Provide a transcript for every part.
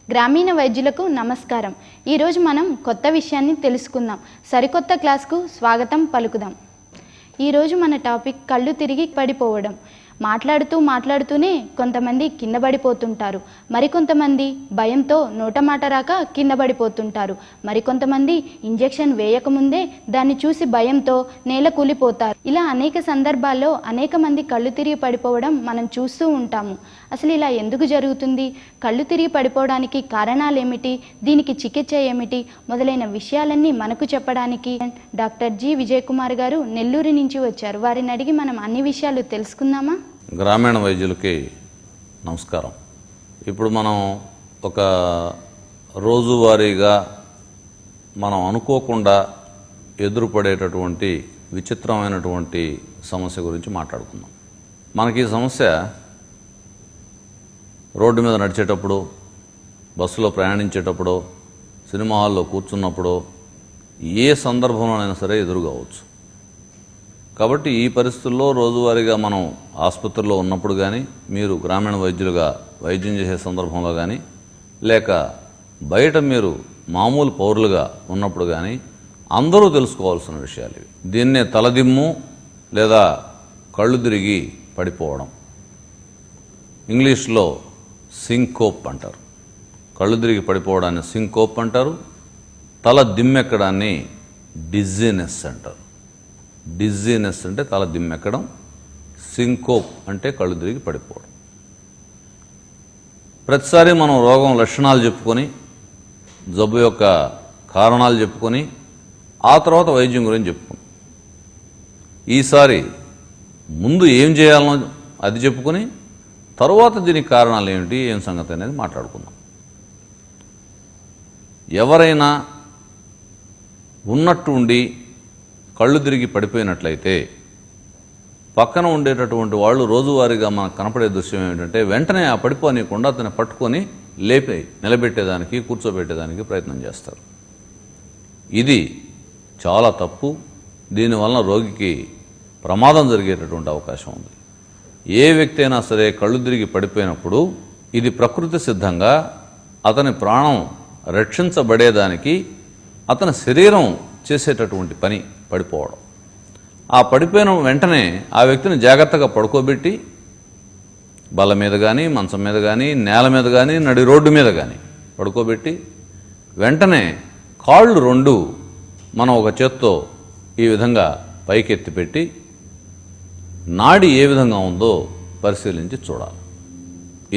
గ్రామీణ వైద్యులకు నమస్కారం. ఈరోజు మనం కొత్త విషయాన్ని తెలుసుకుందాం. సరికొత్త క్లాస్కు స్వాగతం పలుకుదాం. ఈరోజు మన టాపిక్ కళ్ళు తిరిగి పడిపోవడం. మాట్లాడుతూనే కొంతమంది కింద పడిపోతుంటారు, మరికొంతమంది భయంతో నోటమాట రాక కింద పడిపోతుంటారు, మరికొంతమంది ఇంజెక్షన్ వేయకముందే దాన్ని చూసి భయంతో నేల కూలిపోతారు. ఇలా అనేక సందర్భాల్లో అనేక మంది కళ్ళు తిరిగి పడిపోవడం మనం చూస్తూ ఉంటాము. అసలు ఇలా ఎందుకు జరుగుతుంది? కళ్ళు తిరిగి పడిపోవడానికి కారణాలు ఏమిటి? దీనికి చికిత్స ఏమిటి? మొదలైన విషయాలన్నీ మనకు చెప్పడానికి డాక్టర్ జి విజయ్ కుమార్ గారు నెల్లూరు నుంచి వచ్చారు. వారిని అడిగి మనం అన్ని విషయాలు తెలుసుకుందామా? గ్రామీణ వైద్యులకి నమస్కారం. ఇప్పుడు మనం ఒక రోజువారీగా మనం అనుకోకుండా ఎదురుపడేటటువంటి విచిత్రమైనటువంటి సమస్య గురించి మాట్లాడుకుందాం. మనకి ఈ సమస్య రోడ్డు మీద నడిచేటప్పుడు, బస్సులో ప్రయాణించేటప్పుడు, సినిమా హాల్లో కూర్చున్నప్పుడు, ఏ సందర్భంలోనైనా సరే ఎదురు కావచ్చు. కాబట్టి ఈ పరిస్థితుల్లో రోజువారీగా మనం ఆసుపత్రిలో ఉన్నప్పుడు కానీ, మీరు గ్రామీణ వైద్యులుగా వైద్యం చేసే సందర్భంలో కానీ, లేక బయట మీరు మామూలు పౌరులుగా ఉన్నప్పుడు కానీ అందరూ తెలుసుకోవాల్సిన విషయాలు ఇవి. దీన్నే తలదిమ్ము లేదా కళ్ళు తిరిగి పడిపోవడం, ఇంగ్లీష్లో సింకోప్ అంటారు. కళ్ళు తిరిగి పడిపోవడాన్ని సింకోప్ అంటారు. తల దిమ్మెక్కడాన్ని డిజ్జీనెస్ అంటారు. డిజ్జీనెస్ అంటే తల దిమ్మెక్కడం, సింకోప్ అంటే కళ్ళు తిరిగి పడిపోవడం. ప్రతిసారి మనం రోగం లక్షణాలు చెప్పుకొని, జబ్బు యొక్క కారణాలు చెప్పుకొని, ఆ తర్వాత వైద్యం గురించి చెప్పుకుంటాం. ఈసారి ముందు ఏం చేయాలనో అది చెప్పుకొని, తరువాత దీనికి కారణాలు ఏమిటి, ఏం సంగతి అనేది మాట్లాడుకుందాం. ఎవరైనా ఉన్నట్టు ఉండి కళ్ళు తిరిగి పడిపోయినట్లయితే పక్కన ఉండేటటువంటి వాళ్ళు రోజువారీగా మనకు కనపడే దృశ్యం ఏమిటంటే వెంటనే ఆ పడిపోనీయకుండా అతన్ని పట్టుకొని లేపి నిలబెట్టేదానికి, కూర్చోబెట్టేదానికి ప్రయత్నం చేస్తారు. ఇది చాలా తప్పు. దీనివలన రోగికి ప్రమాదం జరిగేటటువంటి అవకాశం ఉంది. ఏ వ్యక్తి అయినా సరే కళ్ళు తిరిగి పడిపోయినప్పుడు ఇది ప్రకృతి సిద్ధంగా అతని ప్రాణం రక్షించబడేదానికి అతని శరీరం చేసేటటువంటి పని పడిపోవడం. ఆ పడిపోయిన వెంటనే ఆ వ్యక్తిని జాగ్రత్తగా పడుకోబెట్టి బల్ల మీద కానీ, మంచం మీద కానీ, నేల మీద కానీ, నడి రోడ్డు మీద కానీ పడుకోబెట్టి వెంటనే కాళ్ళు రెండు మనం ఒక చేత్తో ఈ విధంగా పైకెత్తి పెట్టి నాడి ఏ విధంగా ఉందో పరిశీలించి చూడాలి.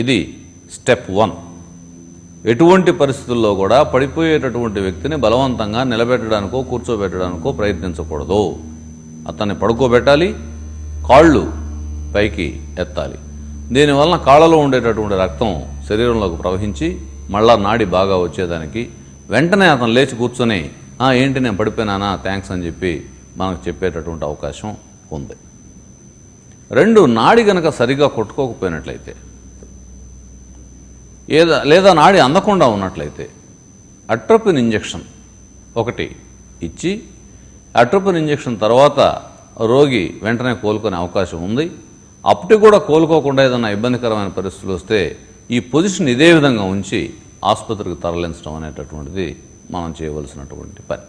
ఇది స్టెప్ 1. ఎటువంటి పరిస్థితుల్లో కూడా పడిపోయేటటువంటి వ్యక్తిని బలవంతంగా నిలబెట్టడానికో కూర్చోబెట్టడానికో ప్రయత్నించకూడదు. అతన్ని పడుకోబెట్టాలి, కాళ్ళు పైకి ఎత్తాలి. దీనివలన కాళ్ళలో ఉండేటటువంటి రక్తం శరీరంలోకి ప్రవహించి మళ్ళా నాడి బాగా వచ్చేదానికి వెంటనే అతను లేచి కూర్చొని ఏంటి నేను పడిపోయినానా, థ్యాంక్స్ అని చెప్పి మనకు చెప్పేటటువంటి అవకాశం ఉంది. 2, నాడి గనక సరిగా కొట్టుకోకపోయినట్లయితే లేదా నాడి అందకుండా ఉన్నట్లయితే అట్రోపిన్ ఇంజెక్షన్ ఒకటి ఇచ్చి, అట్రోపిన్ ఇంజెక్షన్ తర్వాత రోగి వెంటనే కోలుకునే అవకాశం ఉంది. అప్పటికి కూడా కోలుకోకుండా ఏదైనా ఇబ్బందికరమైన పరిస్థితులు వస్తే ఈ పొజిషన్ ఇదే విధంగా ఉంచి ఆసుపత్రికి తరలించడం అనేటటువంటిది మనం చేయవలసినటువంటి పని.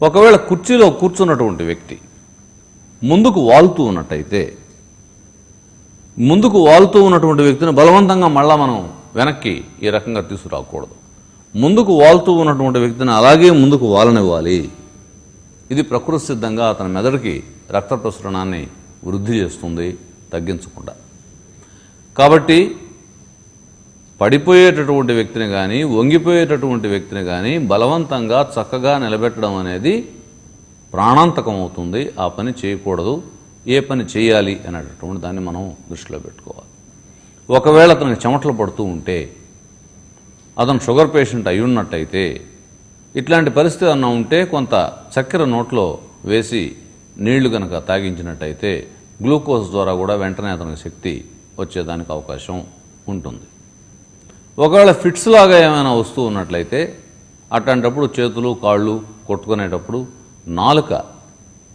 ఒకవేళ కుర్చీలో కూర్చున్నటువంటి వ్యక్తి ముందుకు వాలుతూ ఉన్నటువంటి వ్యక్తిని బలవంతంగా మళ్ళా మనం వెనక్కి ఈ రకంగా తీసుకురాకూడదు. ముందుకు వాలుతూ ఉన్నటువంటి వ్యక్తిని అలాగే ముందుకు వాలనివ్వాలి. ఇది ప్రకృతి సిద్ధంగా అతని మెదడుకి రక్త ప్రసరణాన్ని వృద్ధి చేస్తుంది, తగ్గించకుండా. కాబట్టి పడిపోయేటటువంటి వ్యక్తిని కానీ, వంగిపోయేటటువంటి వ్యక్తిని కానీ బలవంతంగా చక్కగా నిలబెట్టడం అనేది ప్రాణాంతకం అవుతుంది. ఆ పని చేయకూడదు. ఏ పని చేయాలి అనేటటువంటి దాన్ని మనం దృష్టిలో పెట్టుకోవాలి. ఒకవేళ అతనికి చెమటలు పడుతూ ఉంటే, అతను షుగర్ పేషెంట్ అయి ఉన్నట్టయితే, ఇట్లాంటి పరిస్థితి అన్న ఉంటే కొంత చక్కెర నోట్లో వేసి నీళ్లు కనుక తాగించినట్టయితే గ్లూకోజ్ ద్వారా కూడా వెంటనే అతనికి శక్తి వచ్చేదానికి అవకాశం ఉంటుంది. ఒకవేళ ఫిట్స్ లాగా ఏమైనా వస్తూ ఉన్నట్లయితే అట్లాంటప్పుడు చేతులు కాళ్ళు కొట్టుకునేటప్పుడు నాలుక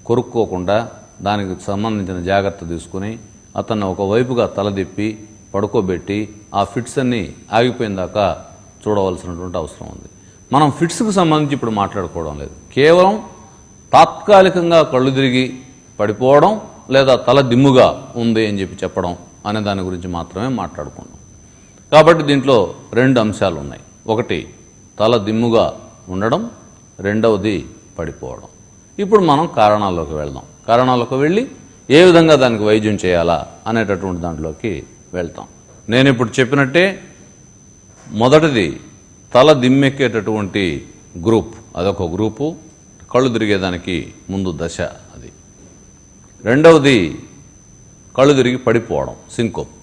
కొరుక్కోకుండా దానికి సంబంధించిన జాగ్రత్త తీసుకుని అతన్ని ఒకవైపుగా తలదిప్పి పడుకోబెట్టి ఆ ఫిట్స్ అన్నీ ఆగిపోయిన దాకా చూడవలసినటువంటి అవసరం ఉంది. మనం ఫిట్స్కి సంబంధించి ఇప్పుడు మాట్లాడుకోవడం లేదు. కేవలం తాత్కాలికంగా కళ్ళు తిరిగి పడిపోవడం లేదా తల దిమ్ముగా ఉంది అని చెప్పడం అనే దాని గురించి మాత్రమే మాట్లాడుకున్నాం. కాబట్టి దీంట్లో 2 అంశాలు ఉన్నాయి. ఒకటి తల దిమ్ముగా ఉండడం, రెండవది పడిపోవడం. ఇప్పుడు మనం కారణాల్లోకి వెళ్దాం. కారణాల్లోకి వెళ్ళి ఏ విధంగా దానికి వైద్యం చేయాలా అనేటటువంటి దాంట్లోకి వెళ్తాం. నేను ఇప్పుడు చెప్పినట్టే మొదటిది తల దిమ్మెక్కేటటువంటి గ్రూప్, అదొక గ్రూపు, కళ్ళు తిరిగేదానికి ముందు దశ అది. రెండవది కళ్ళు తిరిగి పడిపోవడం, సింకోప్.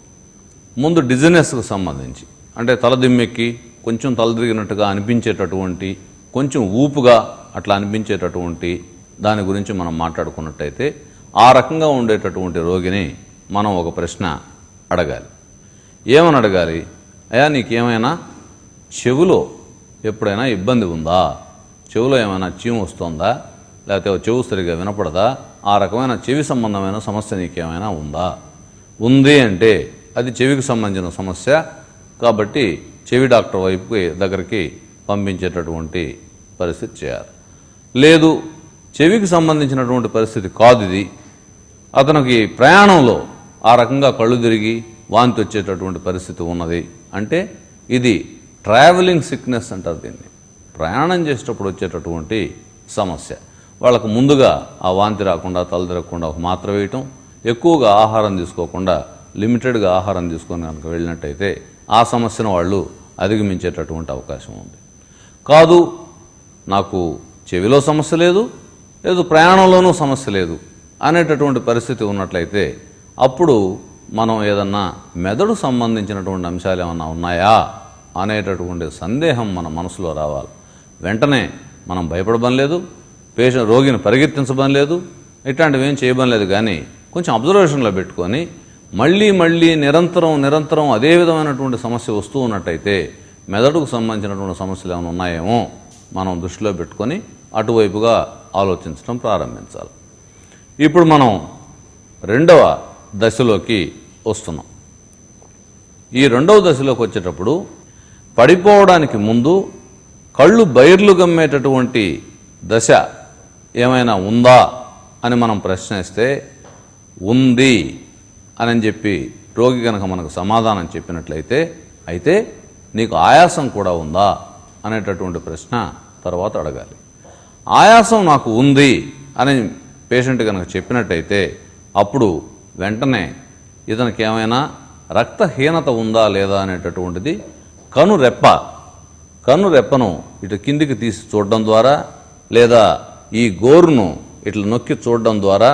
ముందు డిజినెస్కు సంబంధించి అంటే తల దిమ్మెక్కి కొంచెం తల తిరిగినట్టుగా అనిపించేటటువంటి, కొంచెం ఊపుగా అట్లా అనిపించేటటువంటి దాని గురించి మనం మాట్లాడుకున్నట్టయితే ఆ రకంగా ఉండేటటువంటి రోగిని మనం ఒక ప్రశ్న అడగాలి. ఏమని అడగాలి? అయ్యా నీకేమైనా చెవులో ఎప్పుడైనా ఇబ్బంది ఉందా? చెవులో ఏమైనా చీము వస్తుందా? లేకపోతే చెవు సరిగా వినపడదా? ఆ రకమైన చెవి సంబంధమైన సమస్య నీకేమైనా ఉందా? ఉంది అంటే అది చెవికి సంబంధించిన సమస్య కాబట్టి చెవి డాక్టర్ వైపుకి దగ్గరికి పంపించేటటువంటి పరిస్థితి చేయాలి. లేదు చెవికి సంబంధించినటువంటి పరిస్థితి కాదు ఇది, అతనికి ప్రయాణంలో ఆ రకంగా కళ్ళు తిరిగి వాంతి వచ్చేటటువంటి పరిస్థితి ఉన్నది అంటే ఇది ట్రావెలింగ్ సిక్నెస్ అంటారు దీన్ని. ప్రయాణం చేసేటప్పుడు వచ్చేటటువంటి సమస్య. వాళ్ళకు ముందుగా ఆ వాంతి రాకుండా తల తిరగకుండా ఒక మాత్ర వేయటం, ఎక్కువగా ఆహారం తీసుకోకుండా లిమిటెడ్గా ఆహారం తీసుకొని కనుక వెళ్ళినట్టయితే ఆ సమస్యను వాళ్ళు అధిగమించేటటువంటి అవకాశం ఉంది. కాదు నాకు చెవిలో సమస్య లేదు, లేదు ప్రయాణంలోనూ సమస్య లేదు అనేటటువంటి పరిస్థితి ఉన్నట్లయితే అప్పుడు మనం ఏదన్నా మెదడు సంబంధించినటువంటి అంశాలు ఏమన్నా ఉన్నాయా అనేటటువంటి సందేహం మన మనసులో రావాలి. వెంటనే మనం భయపడబని లేదు, రోగిని పరిగెత్తించబని లేదు, ఇట్లాంటివి ఏం చేయబని లేదు. కానీ కొంచెం అబ్జర్వేషన్లో పెట్టుకొని మళ్ళీ నిరంతరం అదే విధమైనటువంటి సమస్య వస్తూ ఉన్నట్టయితే మెదడుకు సంబంధించినటువంటి సమస్యలు ఏమైనా ఉన్నాయేమో మనం దృష్టిలో పెట్టుకొని అటువైపుగా ఆలోచించడం ప్రారంభించాలి. ఇప్పుడు మనం 2వ దశలోకి వస్తున్నాం. ఈ 2వ దశలోకి వచ్చేటప్పుడు పడిపోవడానికి ముందు కళ్ళు బైర్లు గమ్మేటటువంటి దశ ఏమైనా ఉందా అని మనం ప్రశ్నిస్తే ఉంది అని చెప్పి రోగి కనుక మనకు సమాధానం చెప్పినట్లయితే అయితే నీకు ఆయాసం కూడా ఉందా అనేటటువంటి ప్రశ్న తర్వాత అడగాలి. ఆయాసం నాకు ఉంది అని పేషెంట్ కనుక చెప్పినట్టయితే అప్పుడు వెంటనే ఇతనికి ఏమైనా రక్తహీనత ఉందా లేదా అనేటటువంటిది కనురెప్పను ఇటు కిందికి తీసి చూడడం ద్వారా లేదా ఈ గోరును ఇట్లా నొక్కి చూడడం ద్వారా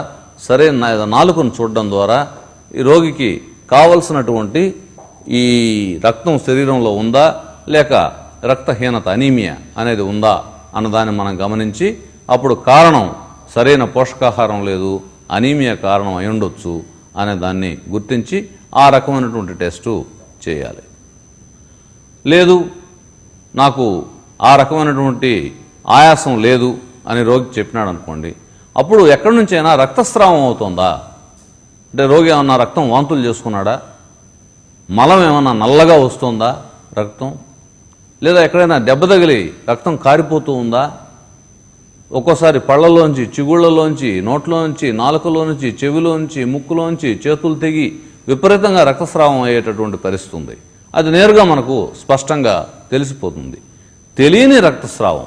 సరైన నాలుకను చూడడం ద్వారా ఈ రోగికి కావలసినటువంటి ఈ రక్తం శరీరంలో ఉందా లేక రక్తహీనత అనీమియా అనేది ఉందా అన్నదాన్ని మనం గమనించి అప్పుడు కారణం సరైన పోషకాహారం లేదు, అనీమియా కారణం అయి ఉండొచ్చు అనే దాన్ని గుర్తించి ఆ రకమైనటువంటి టెస్టు చేయాలి. లేదు నాకు ఆ రకమైనటువంటి ఆయాసం లేదు అని రోగి చెప్పినాడు అనుకోండి, అప్పుడు ఎక్కడి నుంచైనా రక్తస్రావం అవుతుందా అంటే రోగి ఏమన్నా రక్తం వాంతులు చేసుకున్నాడా, మలం ఏమన్నా నల్లగా వస్తుందా రక్తం, లేదా ఎక్కడైనా దెబ్బ తగిలి రక్తం కారిపోతూ ఉందా, ఒక్కోసారి పళ్ళలోంచి చిగుళ్లలోంచి నోట్లోంచి నాలుకలోంచి చెవిలోంచి ముక్కులోంచి చేతులు తెగి విపరీతంగా రక్తస్రావం అయ్యేటటువంటి పరిస్థితి ఉంది. అది నేరుగా మనకు స్పష్టంగా తెలిసిపోతుంది. తెలియని రక్తస్రావం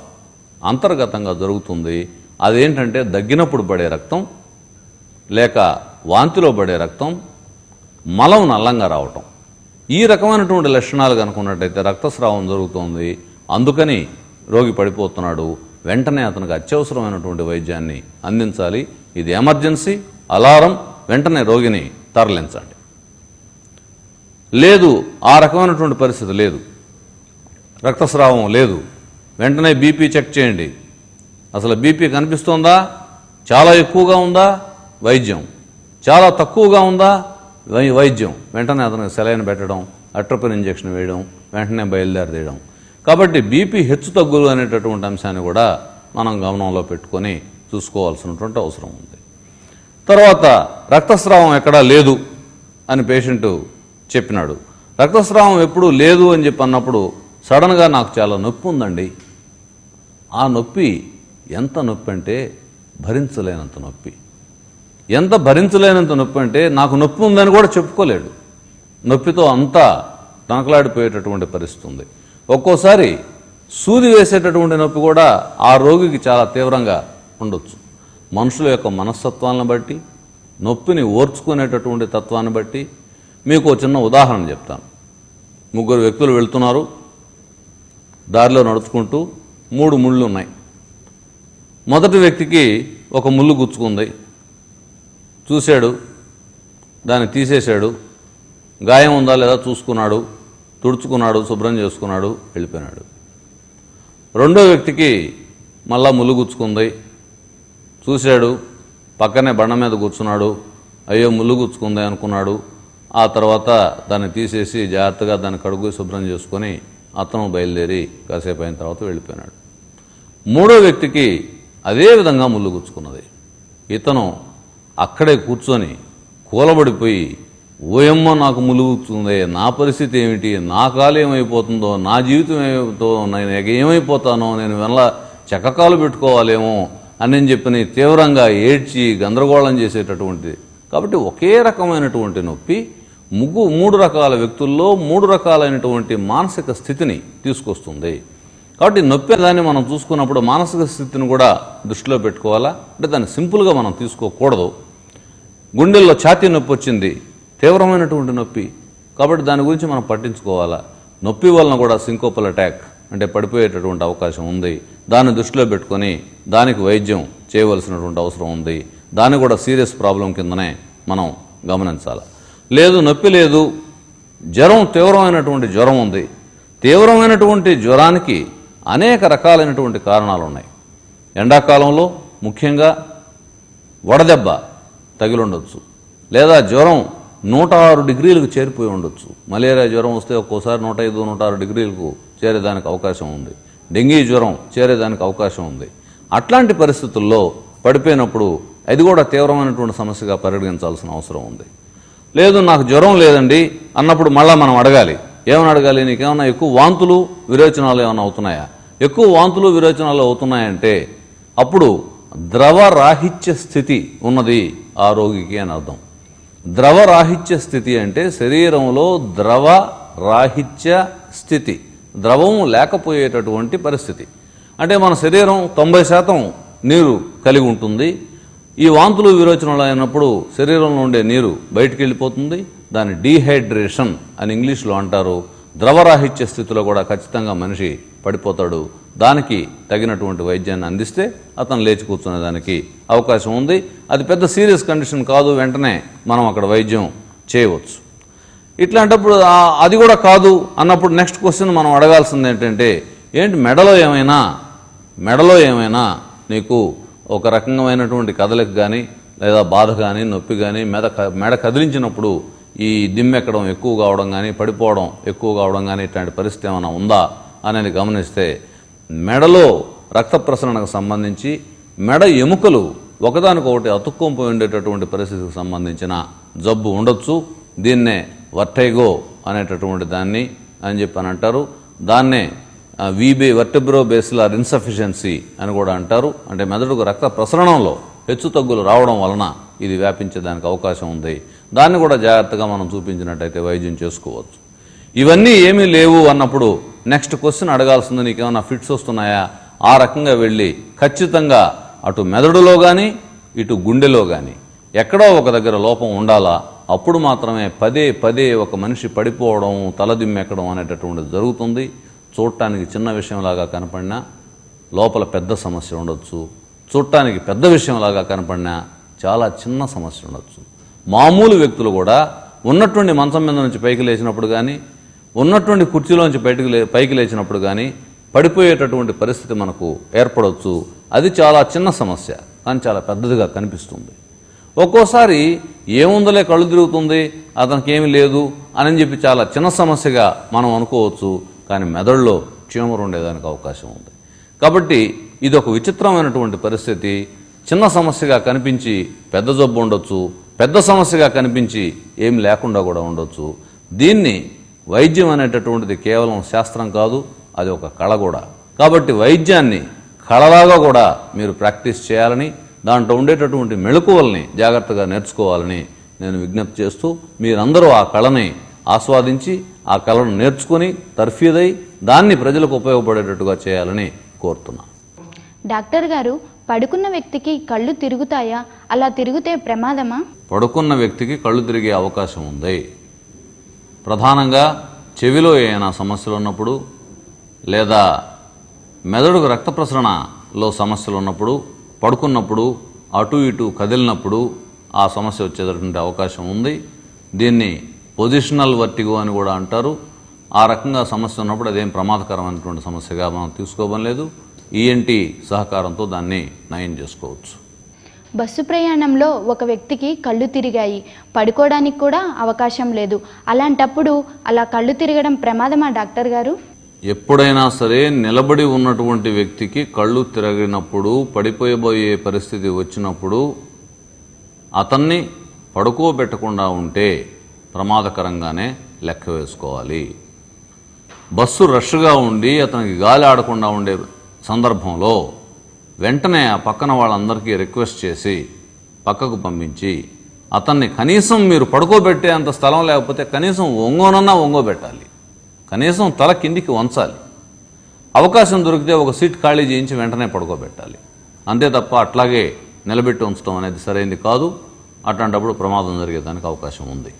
అంతర్గతంగా జరుగుతుంది. అదేంటంటే దగ్గినప్పుడు పడే రక్తం లేక వాంతిలో పడే రక్తం, మలం నల్లంగా రావటం. ఈ రకమైనటువంటి లక్షణాలు కనుకున్నట్టయితే రక్తస్రావం జరుగుతోంది, అందుకని రోగి పడిపోతున్నాడు, వెంటనే అతనికి అత్యవసరమైనటువంటి వైద్యాన్ని అందించాలి. ఇది ఎమర్జెన్సీ, అలారం, వెంటనే రోగిని తరలించండి. లేదు ఆ రకమైనటువంటి పరిస్థితి లేదు, రక్తస్రావం లేదు, వెంటనే బీపీ చెక్ చేయండి. అసలు బీపీ కనిపిస్తోందా, చాలా ఎక్కువగా ఉందా, వైద్యం, చాలా తక్కువగా ఉందా, వైద్యం, వెంటనే అతనికి సెలైన్ పెట్టడం, అట్రోపిన్ ఇంజెక్షన్ వేయడం, వెంటనే బయలుదేరదేయడం. కాబట్టి బీపీ హెచ్చు తగ్గులు అనేటటువంటి అంశాన్ని కూడా మనం గమనంలో పెట్టుకొని చూసుకోవాల్సినటువంటి అవసరం ఉంది. తర్వాత రక్తస్రావం ఎక్కడా లేదు అని పేషెంటు చెప్పినాడు. రక్తస్రావం ఎప్పుడు లేదు అని చెప్పి అన్నప్పుడు సడన్గా నాకు చాలా నొప్పి ఉందండి. ఆ నొప్పి ఎంత నొప్పి అంటే భరించలేనంత నొప్పి. ఎంత భరించలేనంత నొప్పి అంటే నాకు నొప్పి ఉందని కూడా చెప్పుకోలేడు. నొప్పితో అంతా తనకలాడిపోయేటటువంటి పరిస్థితి ఉంది. ఒక్కోసారి సూది వేసేటటువంటి నొప్పి కూడా ఆ రోగికి చాలా తీవ్రంగా ఉండొచ్చు. మనుషుల యొక్క మనస్తత్వాలను బట్టి, నొప్పిని ఓర్చుకునేటటువంటి తత్వాన్ని బట్టి మీకు ఒక చిన్న ఉదాహరణ చెప్తాను. 3 వ్యక్తులు వెళ్తున్నారు. దారిలో నడుచుకుంటూ 3 ముళ్ళు ఉన్నాయి. మొదటి వ్యక్తికి ఒక ముళ్ళు గుచ్చుకుంది. చూశాడు, దాన్ని తీసేశాడు. గాయం ఉందా లేదా చూసుకున్నాడు, తుడుచుకున్నాడు, శుభ్రం చేసుకున్నాడు, వెళ్ళిపోయినాడు. రెండో వ్యక్తికి మళ్ళా ముళ్ళు గుచ్చుకుంది. చూశాడు, పక్కనే బండ మీద కూర్చున్నాడు. అయ్యో ముళ్ళు గుచ్చుకుంది అనుకున్నాడు. ఆ తర్వాత దాన్ని తీసేసి జాగ్రత్తగా దాన్ని కడుగు శుభ్రం చేసుకొని అతను బయలుదేరి కాసేపు అయిన తర్వాత వెళ్ళిపోయినాడు. మూడో వ్యక్తికి అదే విధంగా ముళ్ళు గుచ్చుకున్నది. ఇతను అక్కడే కూర్చొని కూలబడిపోయి, ఓయమ్మ నాకు ముళ్ళు గుచ్చుకుంది, నా పరిస్థితి ఏమిటి, నా కాలు ఏమైపోతుందో, నా జీవితం ఏమైపోతుందో, నేను ఏమైపోతానో, నేను వల్ల చెక్కకాలు పెట్టుకోవాలేమో అని చెప్పని తీవ్రంగా ఏడ్చి గందరగోళం చేసేటటువంటిది. కాబట్టి ఒకే రకమైనటువంటి నొప్పి 3 రకాల వ్యక్తుల్లో 3 రకాలైనటువంటి మానసిక స్థితిని తీసుకొస్తుంది. కాబట్టి నొప్పి దాన్ని మనం చూసుకున్నప్పుడు మానసిక స్థితిని కూడా దృష్టిలో పెట్టుకోవాలా. అంటే దాన్ని సింపుల్గా మనం తీసుకోకూడదు. గుండెల్లో ఛాతీ నొప్పి వచ్చింది, తీవ్రమైనటువంటి నొప్పి, కాబట్టి దాని గురించి మనం పట్టించుకోవాలా. నొప్పి వలన కూడా సింకోపల్ అటాక్ అంటే పడిపోయేటటువంటి అవకాశం ఉంది. దాన్ని దృష్టిలో పెట్టుకొని దానికి వైద్యం చేయవలసినటువంటి అవసరం ఉంది. దాన్ని కూడా సీరియస్ ప్రాబ్లం కిందనే మనం గమనించాలి. లేదు, నొప్పి లేదు, జ్వరం, తీవ్రమైనటువంటి జ్వరం ఉంది. తీవ్రమైనటువంటి జ్వరానికి అనేక రకాలైనటువంటి కారణాలు ఉన్నాయి. ఎండాకాలంలో ముఖ్యంగా వడదెబ్బ తగిలి ఉండొచ్చు, లేదా జ్వరం 106 డిగ్రీలకు చేరిపోయి ఉండొచ్చు. మలేరియా జ్వరం వస్తే ఒక్కోసారి 105, 106 డిగ్రీలకు చేరేదానికి అవకాశం ఉంది. డెంగీ జ్వరం చేరేదానికి అవకాశం ఉంది. అట్లాంటి పరిస్థితుల్లో పడిపోయినప్పుడు అది కూడా తీవ్రమైనటువంటి సమస్యగా పరిగణించాల్సిన అవసరం ఉంది. లేదు, నాకు జ్వరం లేదండి అన్నప్పుడు మళ్ళీ మనం అడగాలి. ఏమని అడగాలి? నీకేమన్నా ఎక్కువ వాంతులు విరేచనాలు ఏమైనా అవుతున్నాయా? ఎక్కువ వాంతులు విరేచనాలు అవుతున్నాయంటే అప్పుడు ద్రవరాహిత్య స్థితి ఉన్నది ఆ రోగికి అని అర్థం. ద్రవరాహిత్య స్థితి అంటే శరీరంలో ద్రవరాహిత్య స్థితి, ద్రవం లేకపోయేటటువంటి పరిస్థితి. అంటే మన శరీరం 90% నీరు కలిగి ఉంటుంది. ఈ వాంతులు విరోచనలు అయినప్పుడు శరీరంలో ఉండే నీరు బయటికి వెళ్ళిపోతుంది. దాన్ని డీహైడ్రేషన్ అని ఇంగ్లీష్లో అంటారు. ద్రవరాహిత్య స్థితిలో కూడా ఖచ్చితంగా మనిషి పడిపోతాడు. దానికి తగినటువంటి వైద్యాన్ని అందిస్తే అతను లేచి కూర్చునే దానికి అవకాశం ఉంది. అది పెద్ద సీరియస్ కండిషన్ కాదు, వెంటనే మనం అక్కడ వైద్యం చేయవచ్చు. ఇట్లాంటప్పుడు అది కూడా కాదు అన్నప్పుడు నెక్స్ట్ క్వశ్చన్ మనం అడగాల్సింది ఏంటంటే, ఏంటి మెడలో ఏమైనా నీకు ఒక రకమైనటువంటి కదలిక కానీ, లేదా బాధ కానీ, నొప్పి కానీ, మెడ కదిలించినప్పుడు ఈ దిమ్మెక్కడం ఎక్కువ కావడం కానీ, పడిపోవడం ఎక్కువ కావడం కానీ, ఇట్లాంటి పరిస్థితి ఏమైనా ఉందా అనేది గమనిస్తే, మెడలో రక్త ప్రసరణకు సంబంధించి మెడ ఎముకలు ఒకదానికొకటి అతుక్కొని ఉండేటటువంటి పరిస్థితికి సంబంధించిన జబ్బు ఉండొచ్చు. దీన్నే వర్టైగో అనేటటువంటి దాన్ని అని చెప్పి అని అంటారు. దాన్నే వర్టెబ్రోబేసిలర్ ఇన్సఫిషియన్సీ అని కూడా అంటారు. అంటే మెదడుకు రక్త ప్రసరణంలో హెచ్చు తగ్గులు రావడం వలన ఇది వ్యాపించేదానికి అవకాశం ఉంది. దాన్ని కూడా జాగ్రత్తగా మనం చూపించినట్టయితే వైద్యం చేసుకోవచ్చు. ఇవన్నీ ఏమీ లేవు అన్నప్పుడు నెక్స్ట్ క్వశ్చన్ అడగాల్సింది, నీకేమైనా ఫిట్స్ వస్తున్నాయా? ఆ రకంగా వెళ్ళి ఖచ్చితంగా అటు మెదడులో కానీ ఇటు గుండెలో కానీ ఎక్కడో ఒక దగ్గర లోపం ఉండాలా. అప్పుడు మాత్రమే పదే ఒక మనిషి పడిపోవడం, తలదిమ్మెక్కడం అనేటటువంటిది జరుగుతుంది. చూడటానికి చిన్న విషయంలాగా కనపడినా లోపల పెద్ద సమస్య ఉండొచ్చు. చూడటానికి పెద్ద విషయంలాగా కనపడినా చాలా చిన్న సమస్య ఉండొచ్చు. మామూలు వ్యక్తులు కూడా ఉన్నటువంటి మంచం మీద నుంచి పైకి లేచినప్పుడు కానీ, ఉన్నటువంటి కుర్చీలోంచి పైకి లేచినప్పుడు కానీ పడిపోయేటటువంటి పరిస్థితి మనకు ఏర్పడవచ్చు. అది చాలా చిన్న సమస్య, కానీ చాలా పెద్దదిగా కనిపిస్తుంది. ఒక్కోసారి ఏముందలే, కళ్ళు తిరుగుతుంది, అతనికి ఏమీ లేదు అని చెప్పి చాలా చిన్న సమస్యగా మనం అనుకోవచ్చు. కానీ మెదడులో ట్యూమర్ ఉండేదానికి అవకాశం ఉంది. కాబట్టి ఇది ఒక విచిత్రమైనటువంటి పరిస్థితి. చిన్న సమస్యగా కనిపించి పెద్ద జబ్బు ఉండొచ్చు, పెద్ద సమస్యగా కనిపించి ఏం లేకుండా కూడా ఉండొచ్చు. దీన్ని వైద్యం అనేటటువంటిది కేవలం శాస్త్రం కాదు, అది ఒక కళ కూడా. కాబట్టి వైద్యాన్ని కళలాగా కూడా మీరు ప్రాక్టీస్ చేయాలని, దాంట్లో ఉండేటటువంటి మెళకువల్ని జాగ్రత్తగా నేర్చుకోవాలని నేను విజ్ఞప్తి చేస్తూ, మీరందరూ ఆ కళని ఆస్వాదించి ఆ కళను నేర్చుకుని తర్ఫీదై దాన్ని ప్రజలకు ఉపయోగపడేటట్టుగా చేయాలని కోరుతున్నాను. డాక్టర్ గారు, పడుకున్న వ్యక్తికి కళ్ళు తిరుగుతాయా? అలా తిరిగితే ప్రమాదమా? పడుకున్న వ్యక్తికి కళ్ళు తిరిగే అవకాశం ఉంది. ప్రధానంగా చెవిలో ఏమైనా సమస్యలు ఉన్నప్పుడు, లేదా మెదడుకు రక్త ప్రసరణలో సమస్యలు ఉన్నప్పుడు, పడుకున్నప్పుడు అటు ఇటు కదిలినప్పుడు ఆ సమస్య వచ్చేటటువంటి అవకాశం ఉంది. దీన్ని పొజిషనల్ వర్టిగో అని కూడా అంటారు. ఆ రకంగా సమస్య ఉన్నప్పుడు అదేం ప్రమాదకరమైనటువంటి సమస్యగా మనం తీసుకోవడం లేదు. ఈఎన్టీ సహకారంతో దాన్ని నయం చేసుకోవచ్చు. బస్సు ప్రయాణంలో ఒక వ్యక్తికి కళ్ళు తిరిగాయి, పడుకోవడానికి కూడా అవకాశం లేదు. అలాంటప్పుడు అలా కళ్ళు తిరగడం ప్రమాదమా డాక్టర్ గారు? ఎప్పుడైనా సరే నిలబడి ఉన్నటువంటి వ్యక్తికి కళ్ళు తిరిగినప్పుడు, పడిపోయబోయే పరిస్థితి వచ్చినప్పుడు అతన్ని పడుకోబెట్టకుండా ఉంటే ప్రమాదకరంగానే లెక్క వేసుకోవాలి. బస్సు రష్గా ఉండి అతనికి గాలి ఆడకుండా ఉండే సందర్భంలో వెంటనే ఆ పక్కన వాళ్ళందరికీ రిక్వెస్ట్ చేసి పక్కకు పంపించి అతన్ని కనీసం మీరు పడుకోబెట్టే అంత స్థలం లేకపోతే కనీసం ఒంగోనన్నా ఒంగోబెట్టాలి, కనీసం తల కిందికి వంచాలి. అవకాశం దొరికితే ఒక సీట్ ఖాళీ చేయించి వెంటనే పడుకోబెట్టాలి. అంతే తప్ప అట్లాగే నిలబెట్టి ఉంచడం అనేది సరైనది కాదు. అట్లాంటప్పుడు ప్రమాదం జరిగేదానికి అవకాశం ఉంది.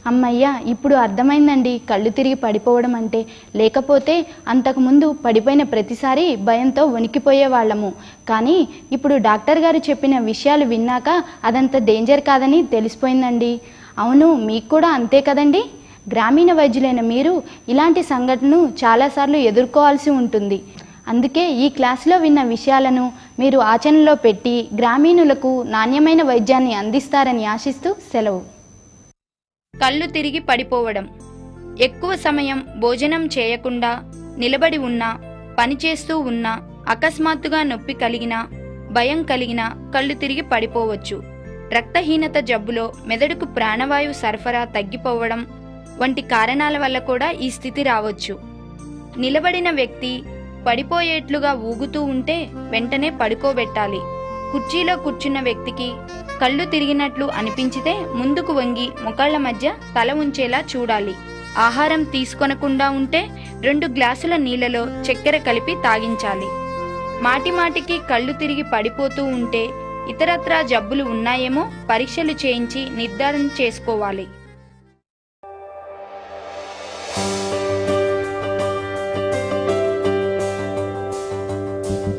అమ్మయ్య, ఇప్పుడు అర్థమైందండి కళ్ళు తిరిగి పడిపోవడం అంటే. లేకపోతే అంతకుముందు పడిపోయిన ప్రతిసారి భయంతో వణికిపోయే వాళ్ళము. కానీ ఇప్పుడు డాక్టర్ గారు చెప్పిన విషయాలు విన్నాక అదంత డేంజర్ కాదని తెలిసిపోయిందండి. అవును, మీకు కూడా అంతే కదండి? గ్రామీణ వైద్యులైన మీరు ఇలాంటి సంఘటనను చాలాసార్లు ఎదుర్కోవాల్సి ఉంటుంది. అందుకే ఈ క్లాసులో విన్న విషయాలను మీరు ఆచరణలో పెట్టి గ్రామీణులకు నాణ్యమైన వైద్యాన్ని అందిస్తారని ఆశిస్తూ సెలవు. కళ్ళు తిరిగి పడిపోవడం. ఎక్కువ సమయం భోజనం చేయకుండా నిలబడి ఉన్నా, పనిచేస్తూ ఉన్నా, అకస్మాత్తుగా నొప్పి కలిగినా, భయం కలిగినా కళ్ళు తిరిగి పడిపోవచ్చు. రక్తహీనత జబ్బులో మెదడుకు ప్రాణవాయువు సరఫరా తగ్గిపోవడం వంటి కారణాల వల్ల కూడా ఈ స్థితి రావచ్చు. నిలబడిన వ్యక్తి పడిపోయేట్లుగా ఊగుతూ ఉంటే వెంటనే పడుకోబెట్టాలి. కుర్చీలో కూర్చున్న వ్యక్తికి కళ్ళు తిరిగినట్లు అనిపించితే ముందుకు వంగి మొకాళ్ల మధ్య తల ఉంచేలా చూడాలి. ఆహారం తీసుకొనకుండా ఉంటే 2 గ్లాసుల నీళ్లలో చక్కెర కలిపి తాగించాలి. మాటిమాటికి కళ్ళు తిరిగి పడిపోతూ ఉంటే ఇతరత్రా జబ్బులు ఉన్నాయేమో పరీక్షలు చేయించి నిర్ధారణ చేసుకోవాలి.